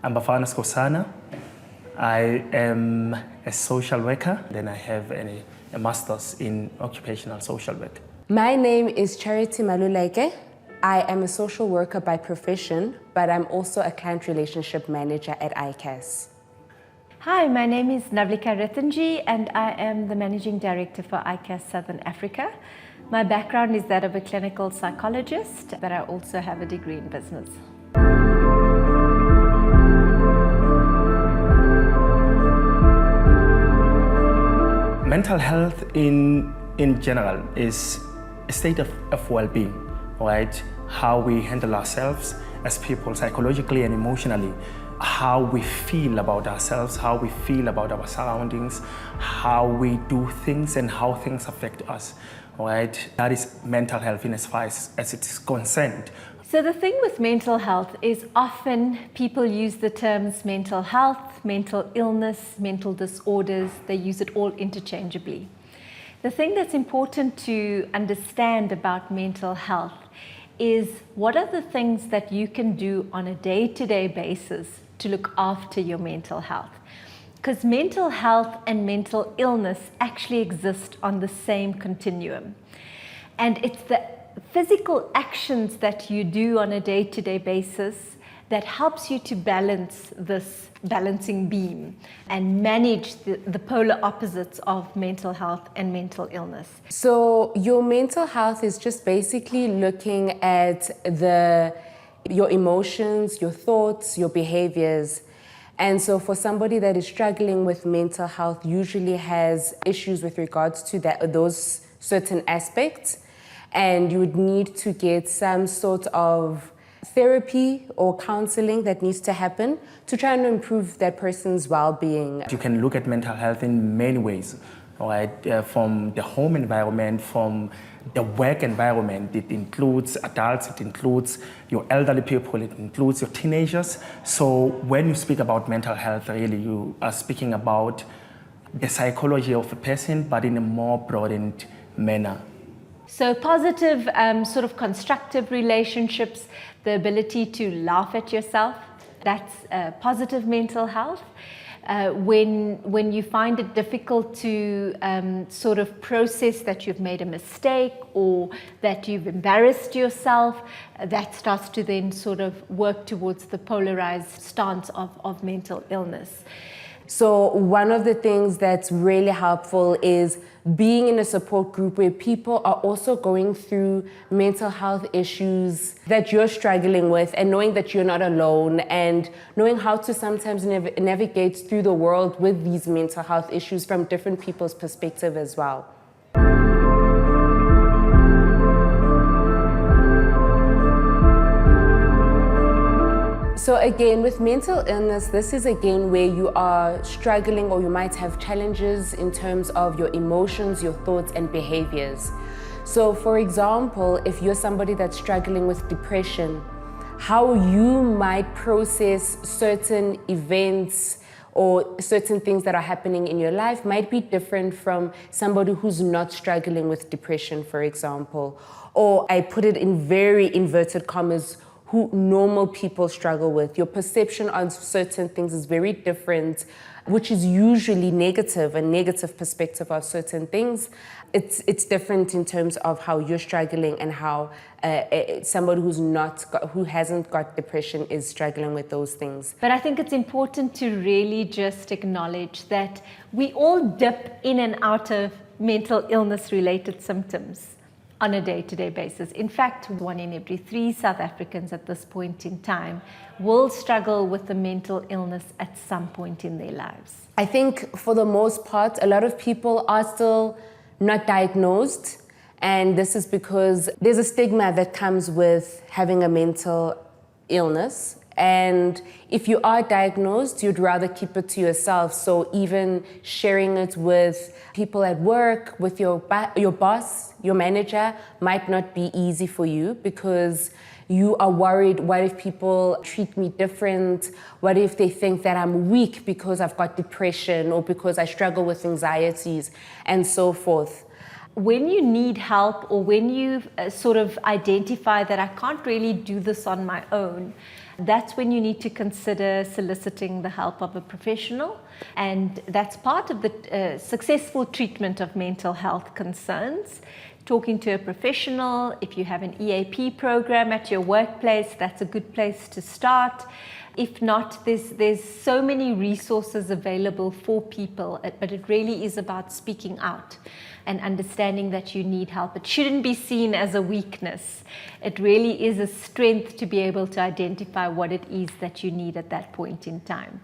I'm Bafana Skosana. I am a social worker. Then I have a master's in occupational social work. My name is Charity Maluleke. I am a social worker by profession, but I'm also a client relationship manager at ICAS. Hi, my name is Navlika Ritanji and I am the Managing Director for ICAS Southern Africa. My background is that of a clinical psychologist, but I also have a degree in business. Mental health in general is a state of well-being, right? How we handle ourselves as people psychologically and emotionally, how we feel about ourselves, how we feel about our surroundings, how we do things and how things affect us, right? That is mental health in as far as it is concerned. So the thing with mental health is often people use the terms mental health, mental illness, mental disorders. They use it all interchangeably. The thing that's important to understand about mental health is what are the things that you can do on a day-to-day basis to look after your mental health. Because mental health and mental illness actually exist on the same continuum. And it's the physical actions that you do on a day-to-day basis that helps you to balance this balancing beam and manage the polar opposites of mental health and mental illness. So your mental health is just basically looking at your emotions, your thoughts, your behaviors. And so for somebody that is struggling with mental health usually has issues with regards to those certain aspects, and you would need to get some sort of therapy or counseling that needs to happen to try and improve that person's well-being. You can look at mental health in many ways, right? From the home environment, from the work environment. It includes adults, it includes your elderly people, it includes your teenagers. So when you speak about mental health, really you are speaking about the psychology of a person, but in a more broadened manner. So positive, sort of constructive relationships, the ability to laugh at yourself, that's positive mental health. When you find it difficult to sort of process that you've made a mistake or that you've embarrassed yourself, that starts to then sort of work towards the polarized stance of mental illness. So one of the things that's really helpful is being in a support group where people are also going through mental health issues that you're struggling with, and knowing that you're not alone, and knowing how to sometimes navigate through the world with these mental health issues from different people's perspective as well. So again, with mental illness, this is again where you are struggling or you might have challenges in terms of your emotions, your thoughts and behaviors. So for example, if you're somebody that's struggling with depression, how you might process certain events or certain things that are happening in your life might be different from somebody who's not struggling with depression, for example. Or I put it in very inverted commas, who normal people struggle with. Your perception on certain things is very different, which is usually negative, a negative perspective of certain things. It's different in terms of how you're struggling and how somebody who hasn't got depression is struggling with those things. But I think it's important to really just acknowledge that we all dip in and out of mental illness related symptoms on a day-to-day basis. In fact, 1 in every 3 South Africans at this point in time will struggle with a mental illness at some point in their lives. I think for the most part, a lot of people are still not diagnosed, and this is because there's a stigma that comes with having a mental illness. And if you are diagnosed, you'd rather keep it to yourself. So even sharing it with people at work, with your boss, your manager, might not be easy for you because you are worried, what if people treat me different? What if they think that I'm weak because I've got depression or because I struggle with anxieties and so forth? When you need help or when you sort of identify that I can't really do this on my own, that's when you need to consider soliciting the help of a professional. And that's part of the successful treatment of mental health concerns. Talking to a professional. If you have an EAP program at your workplace, that's a good place to start. If not, there's so many resources available for people, but it really is about speaking out and understanding that you need help. It shouldn't be seen as a weakness. It really is a strength to be able to identify what it is that you need at that point in time.